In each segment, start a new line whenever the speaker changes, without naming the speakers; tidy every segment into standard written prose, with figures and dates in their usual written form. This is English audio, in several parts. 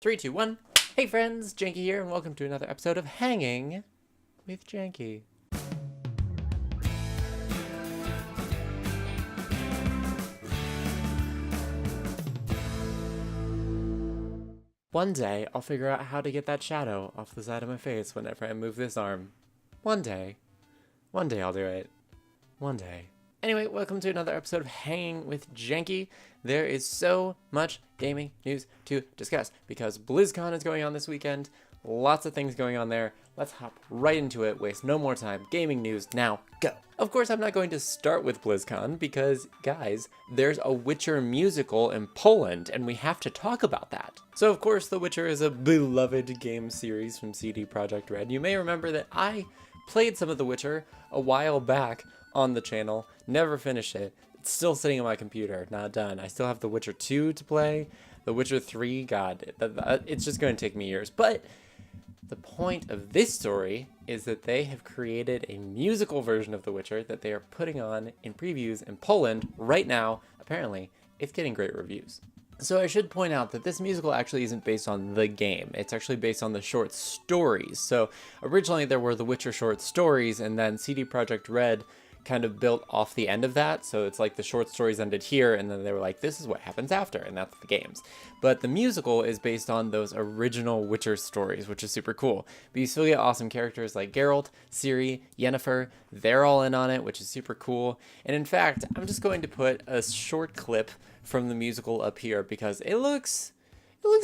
3, 2, 1. Hey friends, Janky here, and welcome to another episode of Hanging with Janky. One day, I'll figure out how to get that shadow off the side of my face whenever I move this arm. One day. One day I'll do it. One day. Anyway, welcome to another episode of Hanging with Janky. There is so much gaming news to discuss because BlizzCon is going on this weekend. Lots of things going on there. Let's hop right into it, waste no more time. Gaming news, now go. Of course, I'm not going to start with BlizzCon because, guys, there's a Witcher musical in Poland and we have to talk about that. So, of course, The Witcher is a beloved game series from CD Projekt Red. You may remember that I played some of The Witcher a while back on the channel, never finished it. It's still sitting on my computer, not done. I still have The Witcher 2 to play. The Witcher 3, God, it's just going to take me years. But the point of this story is that they have created a musical version of The Witcher that they are putting on in previews in Poland right now. Apparently, it's getting great reviews. So I should point out that this musical actually isn't based on the game. It's actually based on the short stories. So originally there were The Witcher short stories, and then CD Projekt Red kind of built off the end of that. So it's like the short stories ended here, and then they were like, this is what happens after, and that's the games. But the musical is based on those original Witcher stories, which is super cool. But you still get awesome characters like Geralt, Ciri, Yennefer. They're all in on it, which is super cool. And in fact, I'm just going to put a short clip from the musical up here because it looks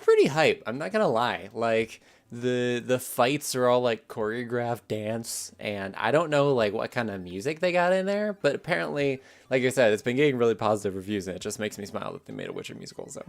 pretty hype. I'm not gonna lie. Like, the fights are all like choreographed dance, and I don't know like what kind of music they got in there, but apparently, like I said, it's been getting really positive reviews, and it just makes me smile that they made a Witcher musical. So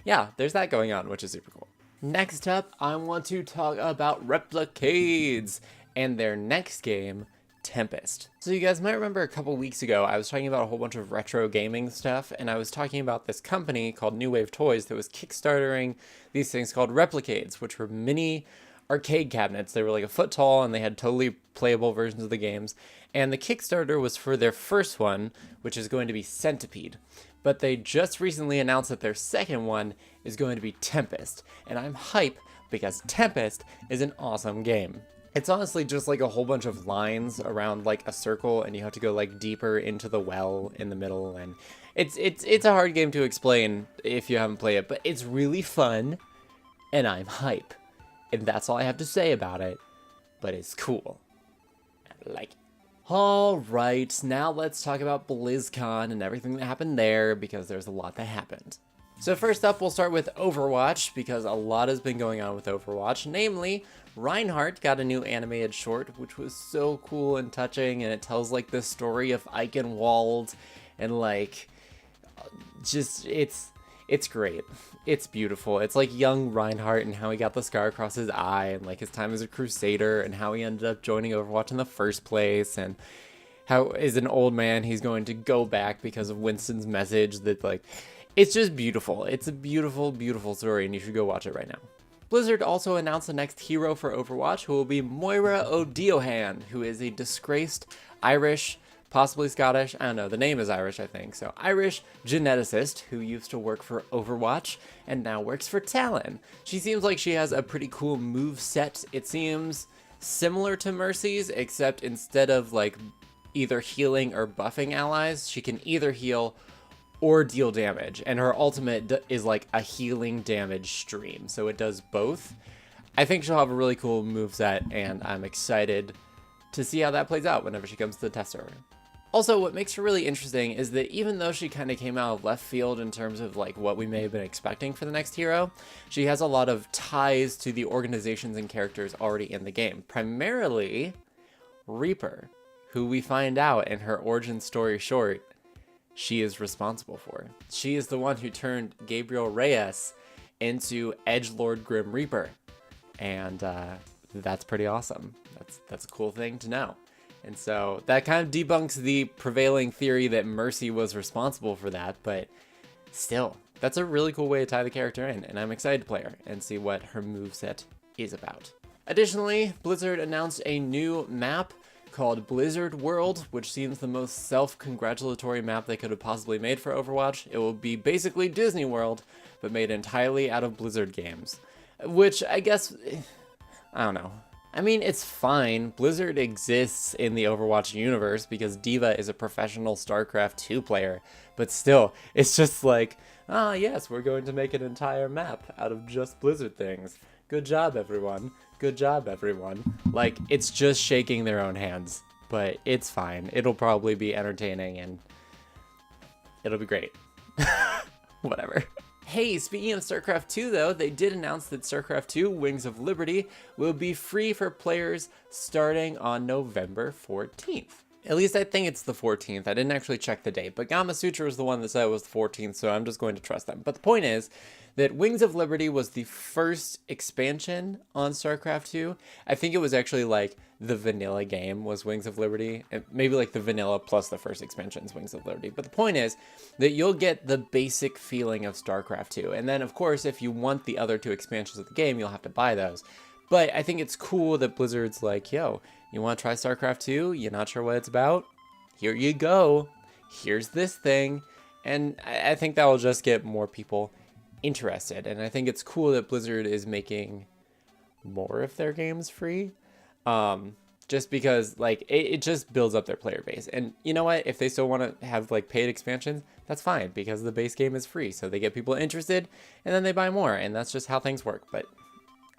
yeah, there's that going on, which is super cool. Next up, I want to talk about Replicades and their next game, Tempest. So you guys might remember a couple weeks ago, I was talking about a whole bunch of retro gaming stuff, and I was talking about this company called New Wave Toys that was kickstartering these things called Replicades, which were mini arcade cabinets. They were like a foot tall, and they had totally playable versions of the games. And the Kickstarter was for their first one, which is going to be Centipede. But they just recently announced that their second one is going to be Tempest. And I'm hype because Tempest is an awesome game. It's honestly just like a whole bunch of lines around like a circle, and you have to go like deeper into the well in the middle, and it's a hard game to explain if you haven't played it, but it's really fun, and I'm hype. And that's all I have to say about it, but it's cool. I like it. Alright, now let's talk about BlizzCon and everything that happened there, because there's a lot that happened. So first up, we'll start with Overwatch, because a lot has been going on with Overwatch. Namely, Reinhardt got a new animated short, which was so cool and touching, and it tells like the story of Eichenwald, and like, just, it's great. It's beautiful. It's like young Reinhardt and how he got the scar across his eye, and like his time as a Crusader, and how he ended up joining Overwatch in the first place, and how as an old man he's going to go back because of Winston's message that like, it's just beautiful. It's a beautiful, beautiful story, and you should go watch it right now. Blizzard also announced the next hero for Overwatch, who will be Moira O'Diohan, who is a disgraced Irish, possibly Scottish, I don't know, the name is Irish, I think, so Irish geneticist who used to work for Overwatch and now works for Talon. She seems like she has a pretty cool move set. It seems similar to Mercy's, except instead of like either healing or buffing allies, she can either heal or deal damage, and her ultimate is like a healing damage stream, so it does both. I think she'll have a really cool moveset, and I'm excited to see how that plays out whenever she comes to the test server. Also, what makes her really interesting is that even though she kind of came out of left field in terms of like what we may have been expecting for the next hero, she has a lot of ties to the organizations and characters already in the game, primarily Reaper, who we find out in her origin story short she is responsible for. She is the one who turned Gabriel Reyes into Edgelord Grim Reaper, and that's pretty awesome. That's a cool thing to know. And so that kind of debunks the prevailing theory that Mercy was responsible for that, but still, that's a really cool way to tie the character in, and I'm excited to play her and see what her moveset is about. Additionally, Blizzard announced a new map called Blizzard World, which seems the most self-congratulatory map they could have possibly made for Overwatch. It will be basically Disney World, but made entirely out of Blizzard games. which I guess, I don't know. I mean, it's fine. Blizzard exists in the Overwatch universe because D.Va is a professional StarCraft 2 player. But still, it's just like, ah, yes, we're going to make an entire map out of just Blizzard things. Good job, everyone. Good job, everyone. Like, it's just shaking their own hands. But it's fine. It'll probably be entertaining and it'll be great. Whatever. Hey, speaking of StarCraft 2 though, they did announce that StarCraft 2 Wings of Liberty will be free for players starting on November 14th. At least I think it's the 14th. I didn't actually check the date, but Gamma Sutra was the one that said it was the 14th, so I'm just going to trust them. But the point is that Wings of Liberty was the first expansion on StarCraft 2. I think it was actually like the vanilla game was Wings of Liberty, and maybe like the vanilla plus the first expansion's Wings of Liberty. But the point is that you'll get the basic feeling of StarCraft 2. And then of course, if you want the other two expansions of the game, you'll have to buy those. But I think it's cool that Blizzard's like, yo, you want to try StarCraft 2? You're not sure what it's about? Here you go. Here's this thing. And I think that will just get more people interested. And I think it's cool that Blizzard is making more of their games free. Just because like it just builds up their player base. And you know what? If they still want to have like paid expansions, that's fine because the base game is free. So they get people interested and then they buy more. And that's just how things work. But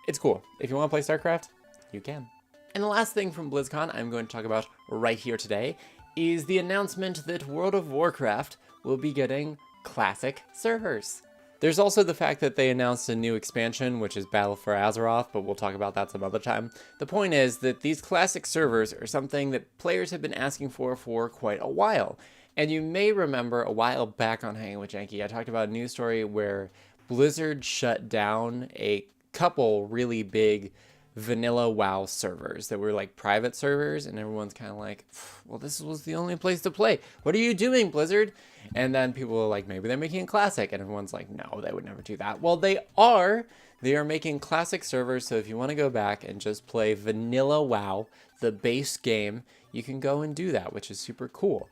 it's cool. If you want to play StarCraft, you can. And the last thing from BlizzCon I'm going to talk about right here today is the announcement that World of Warcraft will be getting classic servers. There's also the fact that they announced a new expansion, which is Battle for Azeroth, but we'll talk about that some other time. The point is that these classic servers are something that players have been asking for quite a while. And you may remember a while back on Hanging with Janky, I talked about a news story where Blizzard shut down a couple really big vanilla WoW servers that were like private servers, and everyone's kind of like, well, this was the only place to play. What are you doing, Blizzard? And then people are like, maybe they're making a classic, and everyone's like, no, they would never do that. Well, they are making classic servers, so if you want to go back and just play vanilla WoW, the base game, you can go and do that, which is super cool.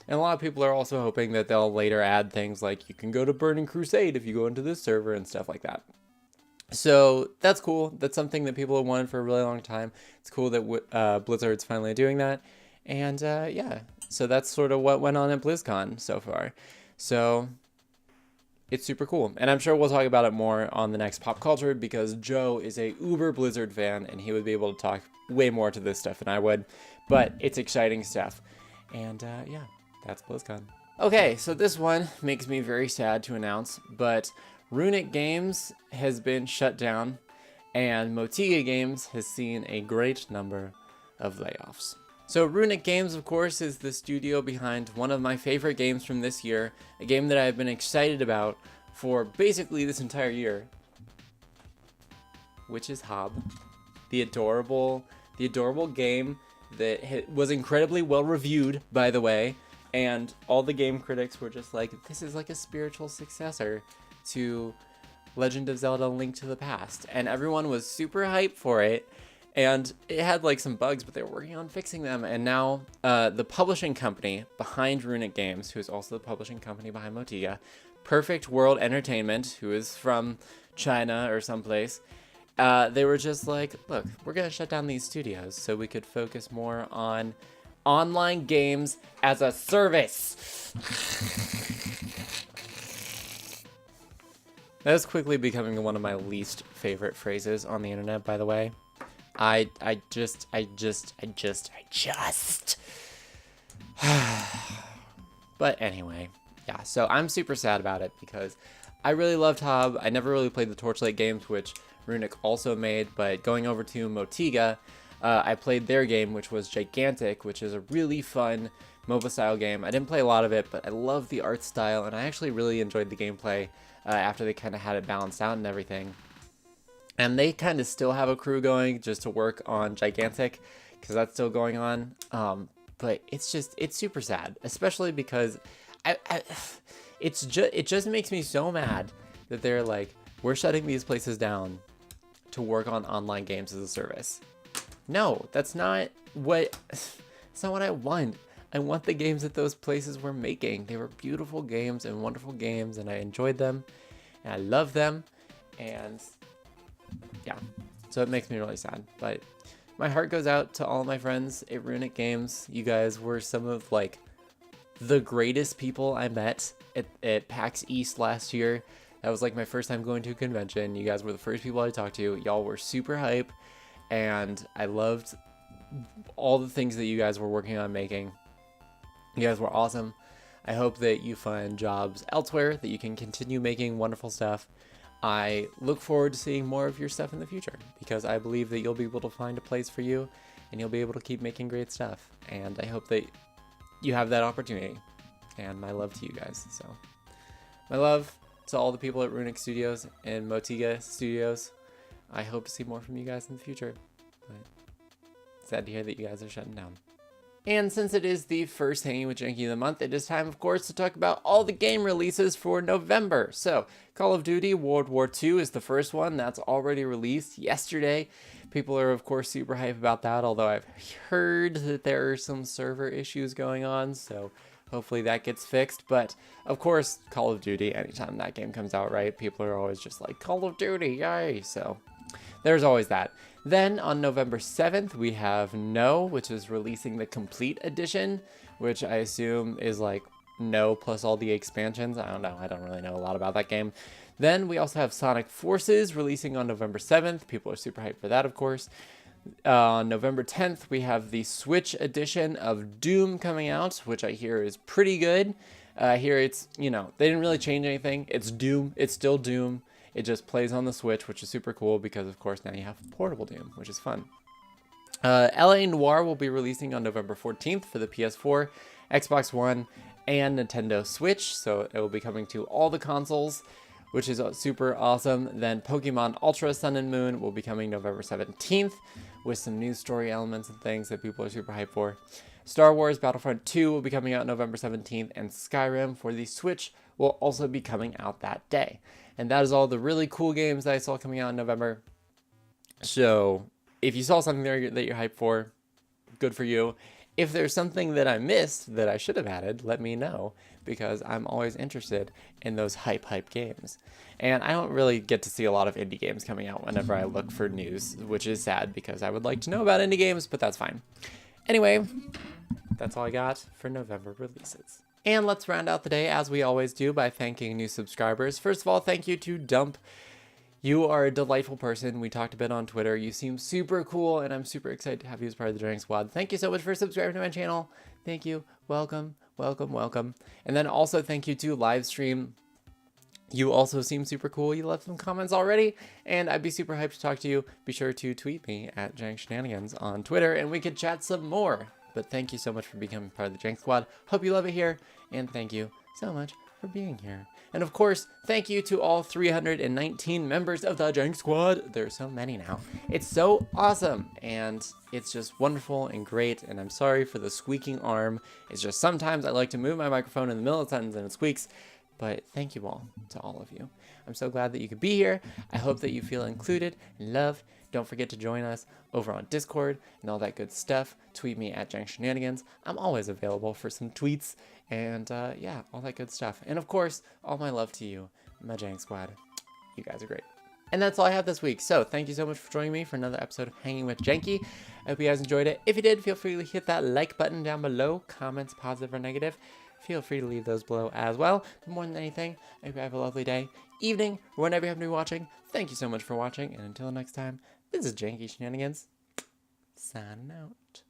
And a lot of people are also hoping that they'll later add things like you can go to Burning Crusade if you go into this server and stuff like that. So that's cool. That's something that people have wanted for a really long time. It's cool that Blizzard's finally doing that. And yeah, so that's sort of what went on at BlizzCon so far. So it's super cool. And I'm sure we'll talk about it more on the next Pop Culture because Joe is a uber Blizzard fan and he would be able to talk way more to this stuff than I would. But it's exciting stuff. And yeah, that's BlizzCon. Okay, so this one makes me very sad to announce, but Runic Games has been shut down, and Motiga Games has seen a great number of layoffs. So Runic Games, of course, is the studio behind one of my favorite games from this year, a game that I've been excited about for basically this entire year, which is Hob, the adorable game that was incredibly well reviewed, by the way, and all the game critics were just like, this is like a spiritual successor to Legend of Zelda: Link to the Past, and everyone was super hyped for it, and it had like some bugs, but they were working on fixing them. And now the publishing company behind Runic Games, who is also the publishing company behind Motiga, Perfect World Entertainment, who is from China or someplace, they were just like, look, we're gonna shut down these studios so we could focus more on online games as a service. That is quickly becoming one of my least favorite phrases on the internet, by the way. I just. But anyway, yeah, so I'm super sad about it because I really loved Hob. I never really played the Torchlight games, which Runic also made, but going over to Motiga, I played their game, which was Gigantic, which is a really fun MOBA style game. I didn't play a lot of it, but I love the art style, and I actually really enjoyed the gameplay after they kind of had it balanced out and everything. And they kind of still have a crew going just to work on Gigantic, because that's still going on. But it's super sad, especially because it just makes me so mad that they're like, we're shutting these places down to work on online games as a service. No, that's not what I want. I want the games that those places were making. They were beautiful games and wonderful games, and I enjoyed them, and I love them, and So it makes me really sad. But my heart goes out to all my friends at Runic Games. You guys were some of like the greatest people I met at PAX East last year. That was like my first time going to a convention. You guys were the first people I talked to. Y'all were super hype, and I loved all the things that you guys were working on making. You guys were awesome. I hope that you find jobs elsewhere, that you can continue making wonderful stuff. I look forward to seeing more of your stuff in the future, because I believe that you'll be able to find a place for you, and you'll be able to keep making great stuff. And I hope that you have that opportunity. And my love to you guys. So, my love to all the people at Runic Studios and Motiga Studios. I hope to see more from you guys in the future. But sad to hear that you guys are shutting down. And since it is the first Hanging with Janky of the month, it is time, of course, to talk about all the game releases for November. So, Call of Duty World War II is the first one. That's already released yesterday. People are, of course, super hype about that, although I've heard that there are some server issues going on, so hopefully that gets fixed. But, of course, Call of Duty, anytime that game comes out, right? People are always just like, Call of Duty, yay! So, there's always that. Then on November 7th, we have No, which is releasing the Complete Edition, which I assume is like No plus all the expansions. I don't know. I don't really know a lot about that game. Then we also have Sonic Forces releasing on November 7th. People are super hyped for that, of course. On November 10th, we have the Switch edition of Doom coming out, which I hear is pretty good. I hear it's, you know, they didn't really change anything. It's Doom. It's still Doom. It just plays on the Switch, which is super cool because, of course, now you have portable Doom, which is fun. LA Noire will be releasing on November 14th for the PS4, Xbox One, and Nintendo Switch, so it will be coming to all the consoles, which is super awesome. Then Pokemon Ultra Sun and Moon will be coming November 17th with some new story elements and things that people are super hyped for. Star Wars Battlefront 2 will be coming out November 17th, and Skyrim for the Switch will also be coming out that day. And that is all the really cool games that I saw coming out in November. So if you saw something there that you're hyped for, good for you. If there's something that I missed that I should have added, let me know, because I'm always interested in those hype games. And I don't really get to see a lot of indie games coming out whenever I look for news, which is sad because I would like to know about indie games, but that's fine. Anyway, that's all I got for November releases. And let's round out the day, as we always do, by thanking new subscribers. First of all, thank you to Dump. You are a delightful person. We talked a bit on Twitter. You seem super cool, and I'm super excited to have you as part of the Drank Squad. Thank you so much for subscribing to my channel. Thank you. Welcome, welcome, welcome. And then also thank you to Livestream. You also seem super cool. You left some comments already, and I'd be super hyped to talk to you. Be sure to tweet me at JankShenanigans on Twitter, and we could chat some more. But thank you so much for becoming part of the Jank Squad. Hope you love it here, and thank you so much for being here. And of course, thank you to all 319 members of the Jank Squad. There are so many now. It's so awesome, and it's just wonderful and great, and I'm sorry for the squeaking arm. It's just sometimes I like to move my microphone in the middle of the sentence and it squeaks, but thank you all to all of you. I'm so glad that you could be here. I hope that you feel included and loved. Don't forget to join us over on Discord and all that good stuff. Tweet me at JankShenanigans. I'm always available for some tweets and yeah, all that good stuff. And of course, all my love to you, my Jank Squad. You guys are great. And that's all I have this week. So thank you so much for joining me for another episode of Hanging with Janky. I hope you guys enjoyed it. If you did, feel free to hit that like button down below. Comments, positive or negative, feel free to leave those below as well. But more than anything, I hope you have a lovely day, evening, or whenever you happen to be watching. Thank you so much for watching, and until next time, this is Janky Shenanigans, signing out.